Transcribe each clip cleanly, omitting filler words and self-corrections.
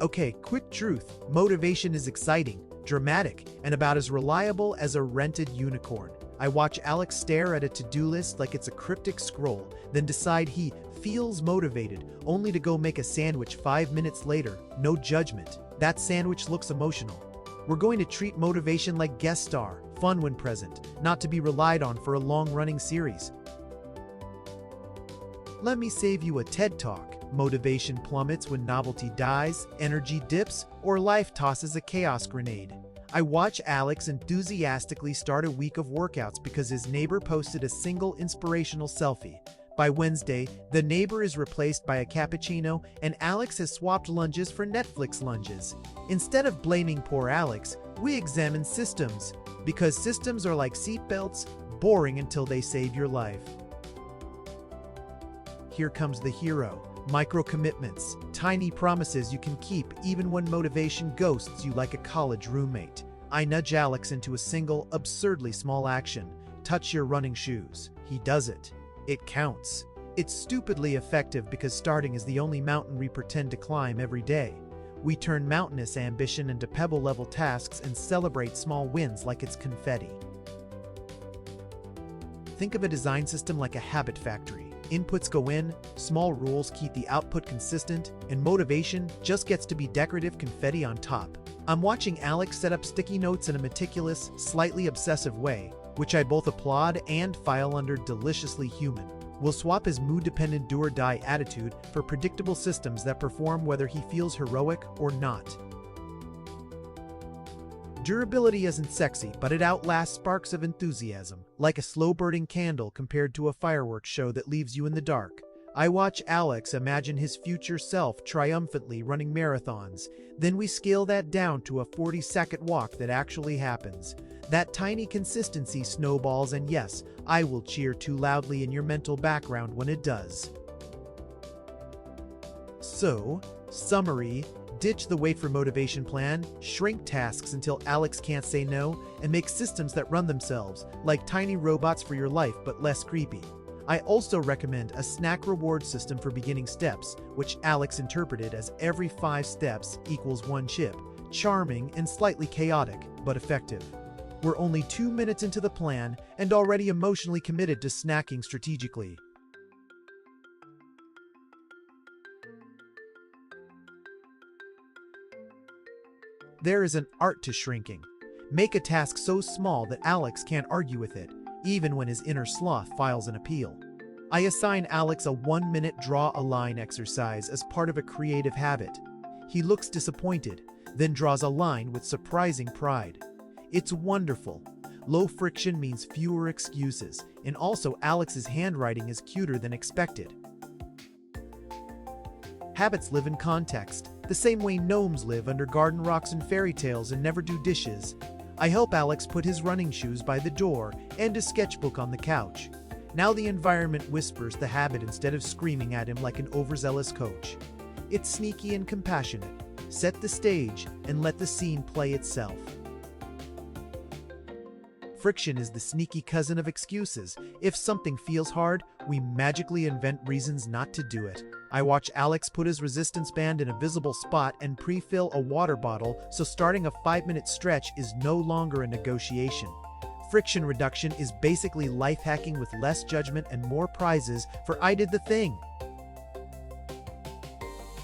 Okay, quick truth. Motivation is exciting, dramatic, and about as reliable as a rented unicorn. I watch Alex stare at a to-do list like it's a cryptic scroll, then decide he feels motivated, only to go make a sandwich 5 minutes later. No judgment. That sandwich looks emotional. We're going to treat motivation like guest star, fun when present, not to be relied on for a long-running series. Let me save you a TED Talk. Motivation plummets when novelty dies, energy dips, or life tosses a chaos grenade. I watch Alex enthusiastically start a week of workouts because his neighbor posted a single inspirational selfie. By Wednesday, the neighbor is replaced by a cappuccino and Alex has swapped lunges for Netflix lunges. Instead of blaming poor Alex, we examine systems, because systems are like seatbelts, boring until they save your life. Here comes the hero. Micro-commitments, tiny promises you can keep even when motivation ghosts you like a college roommate. I nudge Alex into a single, absurdly small action. Touch your running shoes. He does it. It counts. It's stupidly effective because starting is the only mountain we pretend to climb every day. We turn mountainous ambition into pebble-level tasks and celebrate small wins like it's confetti. Think of a design system like a habit factory. Inputs go in, small rules keep the output consistent, and motivation just gets to be decorative confetti on top. I'm watching Alex set up sticky notes in a meticulous, slightly obsessive way, which I both applaud and file under deliciously human. We'll swap his mood-dependent do-or-die attitude for predictable systems that perform whether he feels heroic or not. Durability isn't sexy, but it outlasts sparks of enthusiasm, like a slow-burning candle compared to a fireworks show that leaves you in the dark. I watch Alex imagine his future self triumphantly running marathons. Then we scale that down to a 40-second walk that actually happens. That tiny consistency snowballs, and yes, I will cheer too loudly in your mental background when it does. So, summary. Ditch the wait for motivation plan, shrink tasks until Alex can't say no, and make systems that run themselves, like tiny robots for your life but less creepy. I also recommend a snack reward system for beginning steps, which Alex interpreted as every 5 steps equals 1 chip. Charming and slightly chaotic, but effective. We're only 2 minutes into the plan and already emotionally committed to snacking strategically. There is an art to shrinking. Make a task so small that Alex can't argue with it, even when his inner sloth files an appeal. I assign Alex a 1-minute draw a line exercise as part of a creative habit. He looks disappointed, then draws a line with surprising pride. It's wonderful. Low friction means fewer excuses, and also Alex's handwriting is cuter than expected. Habits live in context, the same way gnomes live under garden rocks and fairy tales and never do dishes. I help Alex put his running shoes by the door and a sketchbook on the couch. Now the environment whispers the habit instead of screaming at him like an overzealous coach. It's sneaky and compassionate. Set the stage and let the scene play itself. Friction is the sneaky cousin of excuses. If something feels hard, we magically invent reasons not to do it. I watch Alex put his resistance band in a visible spot and pre-fill a water bottle, so starting a 5-minute stretch is no longer a negotiation. Friction reduction is basically life hacking with less judgment and more prizes for I did the thing.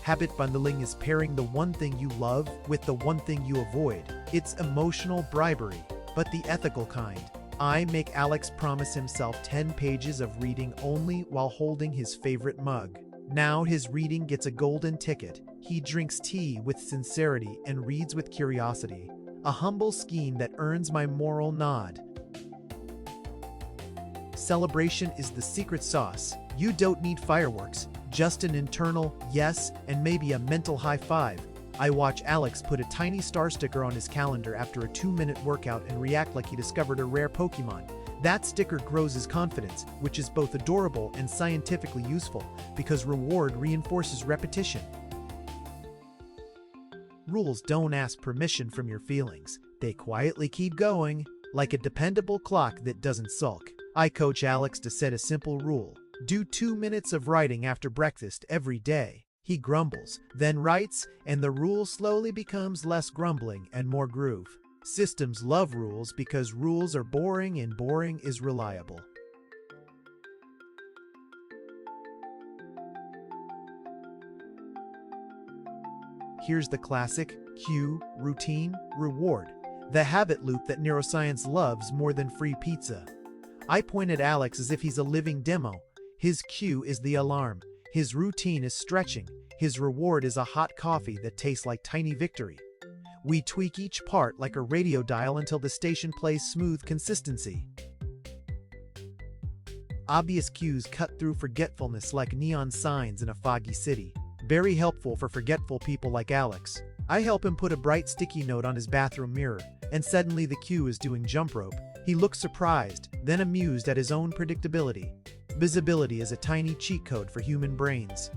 Habit bundling is pairing the one thing you love with the one thing you avoid. It's emotional bribery, but the ethical kind. I make Alex promise himself 10 pages of reading only while holding his favorite mug. Now his reading gets a golden ticket. He drinks tea with sincerity and reads with curiosity. A humble scheme that earns my moral nod. Celebration is the secret sauce. You don't need fireworks, just an internal yes and maybe a mental high five. I watch Alex put a tiny star sticker on his calendar after a 2-minute workout and react like he discovered a rare Pokemon. That sticker grows his confidence, which is both adorable and scientifically useful, because reward reinforces repetition. Rules don't ask permission from your feelings. They quietly keep going, like a dependable clock that doesn't sulk. I coach Alex to set a simple rule. Do 2 minutes of writing after breakfast every day. He grumbles, then writes, and the rule slowly becomes less grumbling and more groove. Systems love rules because rules are boring and boring is reliable. Here's the classic cue, routine, reward. The habit loop that neuroscience loves more than free pizza. I point at Alex as if he's a living demo. His cue is the alarm. His routine is stretching. His reward is a hot coffee that tastes like tiny victory. We tweak each part like a radio dial until the station plays smooth consistency. Obvious cues cut through forgetfulness like neon signs in a foggy city. Very helpful for forgetful people like Alex. I help him put a bright sticky note on his bathroom mirror, and suddenly the cue is doing jump rope. He looks surprised, then amused at his own predictability. Visibility is a tiny cheat code for human brains.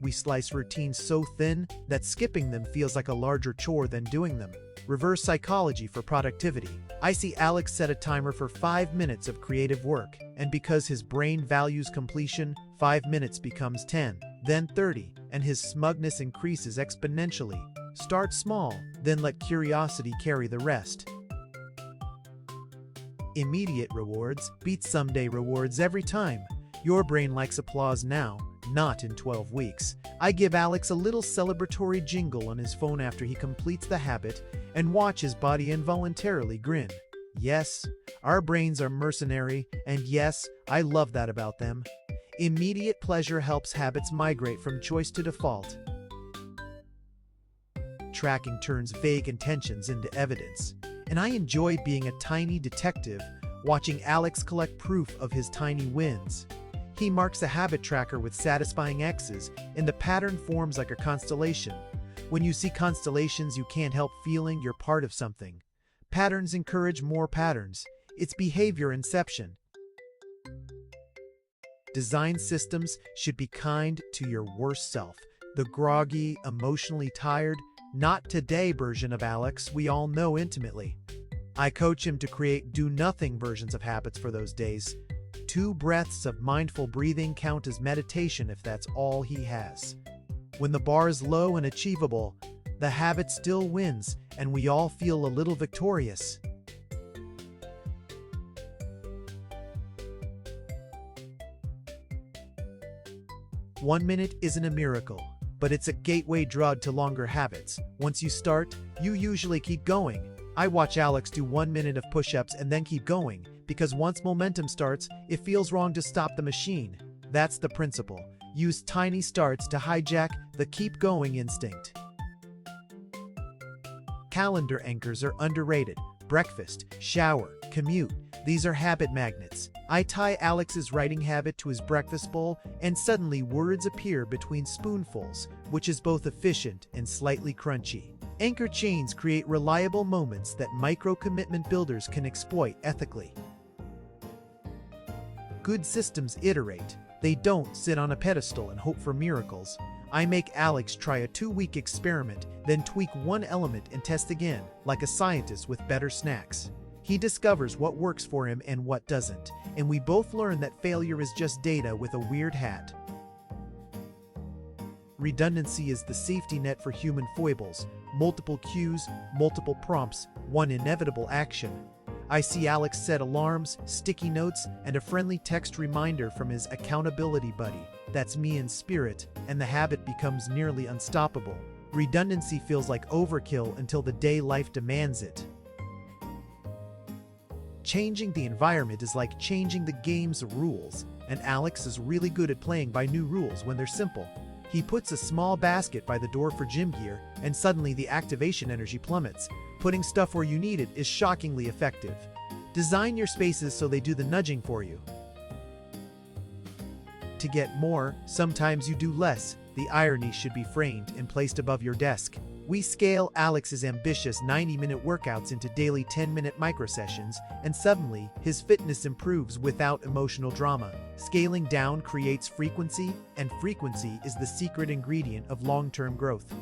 We slice routines so thin that skipping them feels like a larger chore than doing them. Reverse psychology for productivity. I see Alex set a timer for 5 minutes of creative work, and because his brain values completion, 5 minutes becomes 10, then 30, and his smugness increases exponentially. Start small, then let curiosity carry the rest. Immediate rewards beat someday rewards every time. Your brain likes applause now, not in 12 weeks. I give Alex a little celebratory jingle on his phone after he completes the habit and watch his body involuntarily grin. Yes, our brains are mercenary, and yes, I love that about them. Immediate pleasure helps habits migrate from choice to default. Tracking turns vague intentions into evidence, and I enjoy being a tiny detective, watching Alex collect proof of his tiny wins. He marks a habit tracker with satisfying X's, and the pattern forms like a constellation. When you see constellations, you can't help feeling you're part of something. Patterns encourage more patterns. It's behavior inception. Design systems should be kind to your worst self, the groggy, emotionally tired, not today version of Alex we all know intimately. I coach him to create do-nothing versions of habits for those days. 2 breaths of mindful breathing count as meditation if that's all he has. When the bar is low and achievable, the habit still wins, and we all feel a little victorious. One minute isn't a miracle, but it's a gateway drug to longer habits. Once you start, you usually keep going. I watch Alex do 1 minute of push-ups and then keep going, because once momentum starts, it feels wrong to stop the machine. That's the principle. Use tiny starts to hijack the keep going instinct. Calendar anchors are underrated. Breakfast, shower, commute. These are habit magnets. I tie Alex's writing habit to his breakfast bowl, and suddenly words appear between spoonfuls, which is both efficient and slightly crunchy. Anchor chains create reliable moments that micro-commitment builders can exploit ethically. Good systems iterate. They don't sit on a pedestal and hope for miracles. I make Alex try a 2-week experiment, then tweak one element and test again, like a scientist with better snacks. He discovers what works for him and what doesn't, and we both learn that failure is just data with a weird hat. Redundancy is the safety net for human foibles. Multiple cues, multiple prompts, one inevitable action. I see Alex set alarms, sticky notes, and a friendly text reminder from his accountability buddy. That's me in spirit, and the habit becomes nearly unstoppable. Redundancy feels like overkill until the day life demands it. Changing the environment is like changing the game's rules, and Alex is really good at playing by new rules when they're simple. He puts a small basket by the door for gym gear, and suddenly the activation energy plummets. Putting stuff where you need it is shockingly effective. Design your spaces so they do the nudging for you. To get more, sometimes you do less. The irony should be framed and placed above your desk. We scale Alex's ambitious 90-minute workouts into daily 10-minute microsessions, and suddenly, his fitness improves without emotional drama. Scaling down creates frequency, and frequency is the secret ingredient of long-term growth.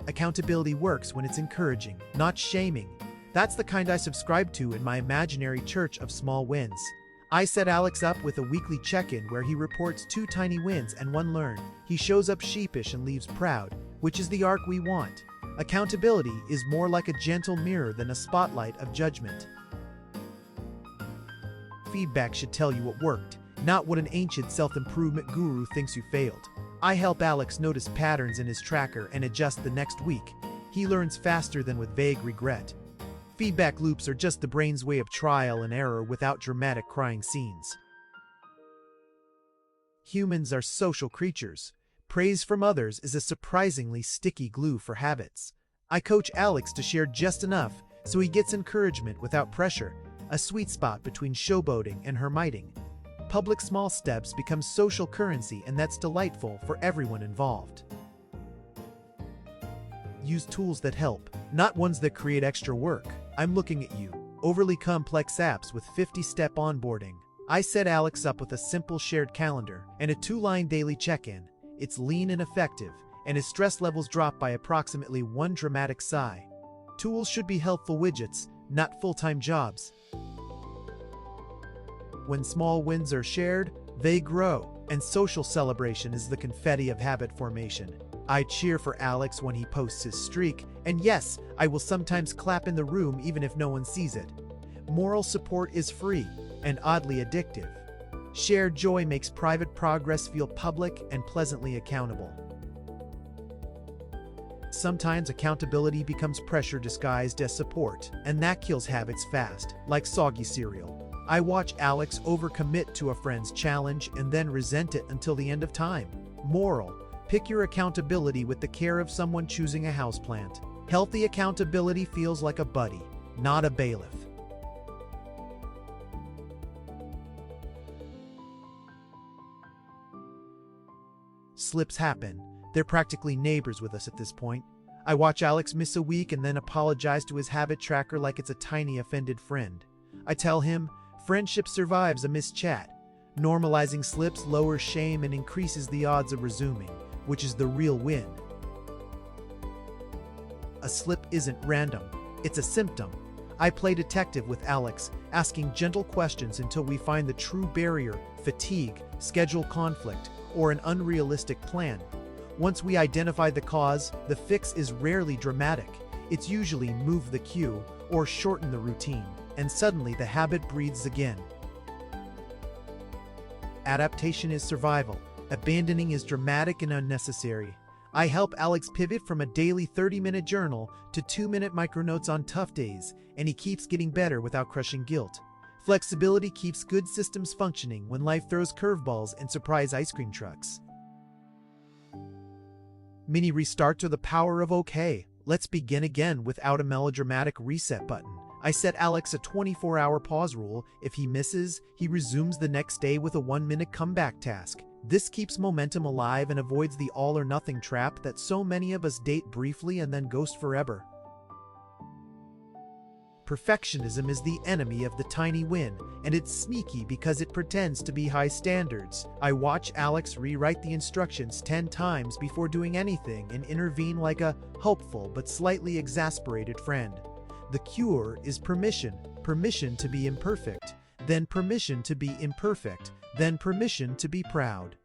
Accountability works when it's encouraging, not shaming. That's the kind I subscribe to in my imaginary church of small wins. I set Alex up with a weekly check-in where he reports 2 tiny wins and 1 learn. He shows up sheepish and leaves proud, which is the arc we want. Accountability is more like a gentle mirror than a spotlight of judgment. Feedback should tell you what worked, not what an ancient self-improvement guru thinks you failed. I help Alex notice patterns in his tracker and adjust the next week. He learns faster than with vague regret. Feedback loops are just the brain's way of trial and error without dramatic crying scenes. Humans are social creatures. Praise from others is a surprisingly sticky glue for habits. I coach Alex to share just enough so he gets encouragement without pressure, a sweet spot between showboating and hermiting. Public small steps become social currency, and that's delightful for everyone involved. Use tools that help, not ones that create extra work. I'm looking at you. Overly complex apps with 50-step onboarding. I set Alex up with a simple shared calendar and a 2-line daily check-in. It's lean and effective, and his stress levels drop by approximately 1 dramatic sigh. Tools should be helpful widgets, not full-time jobs. When small wins are shared, they grow, and social celebration is the confetti of habit formation. I cheer for Alex when he posts his streak, and yes, I will sometimes clap in the room even if no one sees it. Moral support is free and oddly addictive. Shared joy makes private progress feel public and pleasantly accountable. Sometimes accountability becomes pressure disguised as support, and that kills habits fast, like soggy cereal. I watch Alex overcommit to a friend's challenge and then resent it until the end of time. Moral: pick your accountability with the care of someone choosing a houseplant. Healthy accountability feels like a buddy, not a bailiff. Slips happen. They're practically neighbors with us at this point. I watch Alex miss a week and then apologize to his habit tracker like it's a tiny offended friend. I tell him, friendship survives a missed chat. Normalizing slips lowers shame and increases the odds of resuming, which is the real win. A slip isn't random, it's a symptom. I play detective with Alex, asking gentle questions until we find the true barrier: fatigue, schedule conflict, or an unrealistic plan. Once we identify the cause, the fix is rarely dramatic. It's usually move the cue or shorten the routine, and suddenly the habit breathes again. Adaptation is survival. Abandoning is dramatic and unnecessary. I help Alex pivot from a daily 30-minute journal to 2-minute micronotes on tough days, and he keeps getting better without crushing guilt. Flexibility keeps good systems functioning when life throws curveballs and surprise ice cream trucks. Mini restarts are the power of okay. Let's begin again without a melodramatic reset button. I set Alex a 24-hour pause rule. If he misses, he resumes the next day with a 1-minute comeback task. This keeps momentum alive and avoids the all-or-nothing trap that so many of us date briefly and then ghost forever. Perfectionism is the enemy of the tiny win, and it's sneaky because it pretends to be high standards. I watch Alex rewrite the instructions 10 times before doing anything and intervene like a hopeful but slightly exasperated friend. The cure is permission. Permission to be imperfect, then permission to be imperfect, then permission to be proud.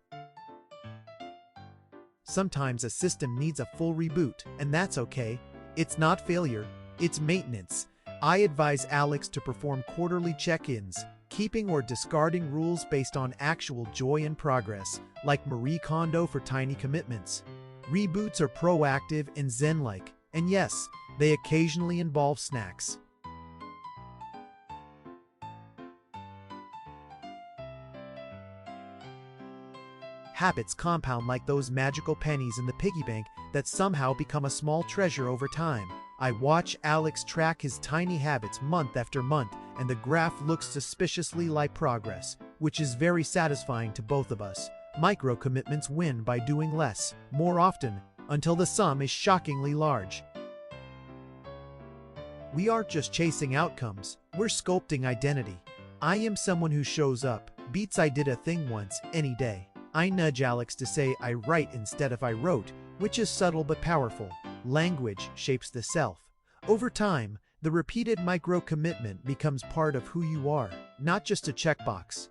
Sometimes a system needs a full reboot, and that's okay. It's not failure, it's maintenance. I advise Alex to perform quarterly check-ins, keeping or discarding rules based on actual joy and progress, like Marie Kondo for tiny commitments. Reboots are proactive and zen-like, and yes, they occasionally involve snacks. Habits compound like those magical pennies in the piggy bank that somehow become a small treasure over time. I watch Alex track his tiny habits month after month, and the graph looks suspiciously like progress, which is very satisfying to both of us. Micro commitments win by doing less, more often, until the sum is shockingly large. We aren't just chasing outcomes, we're sculpting identity. I am someone who shows up, beats I did a thing once, any day. I nudge Alex to say I write instead of I wrote, which is subtle but powerful. Language shapes the self. Over time, The repeated micro-commitment becomes part of who you are, not just a checkbox.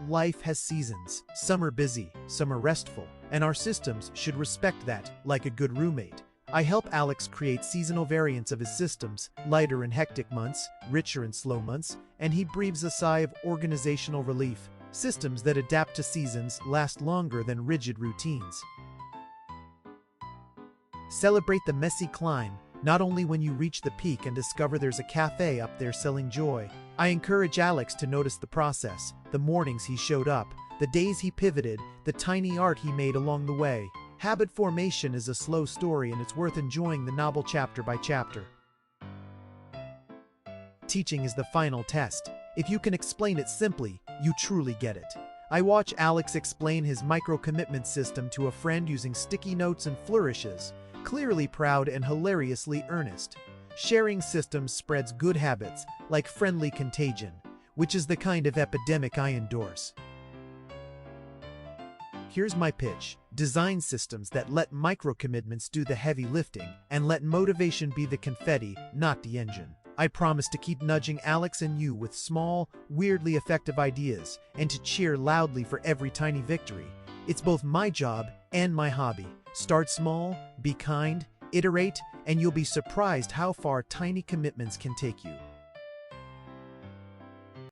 Life has seasons. Some are busy, some are restful, and our systems should respect that, like a good roommate. I help Alex create seasonal variants of his systems, lighter in hectic months, richer in slow months, and he breathes a sigh of organizational relief. Systems that adapt to seasons last longer than rigid routines. Celebrate the messy climb, not only when you reach the peak and discover there's a cafe up there selling joy. I encourage Alex to notice the process, the mornings he showed up, the days he pivoted, the tiny art he made along the way. Habit formation is a slow story, and it's worth enjoying the novel chapter by chapter. Teaching is the final test. If you can explain it simply, you truly get it. I watch Alex explain his micro-commitment system to a friend using sticky notes and flourishes, clearly proud and hilariously earnest. Sharing systems spreads good habits, like friendly contagion, which is the kind of epidemic I endorse. Here's my pitch. Design systems that let micro-commitments do the heavy lifting, and let motivation be the confetti, not the engine. I promise to keep nudging Alex and you with small, weirdly effective ideas, and to cheer loudly for every tiny victory. It's both my job and my hobby. Start small, be kind, iterate, and you'll be surprised how far tiny commitments can take you.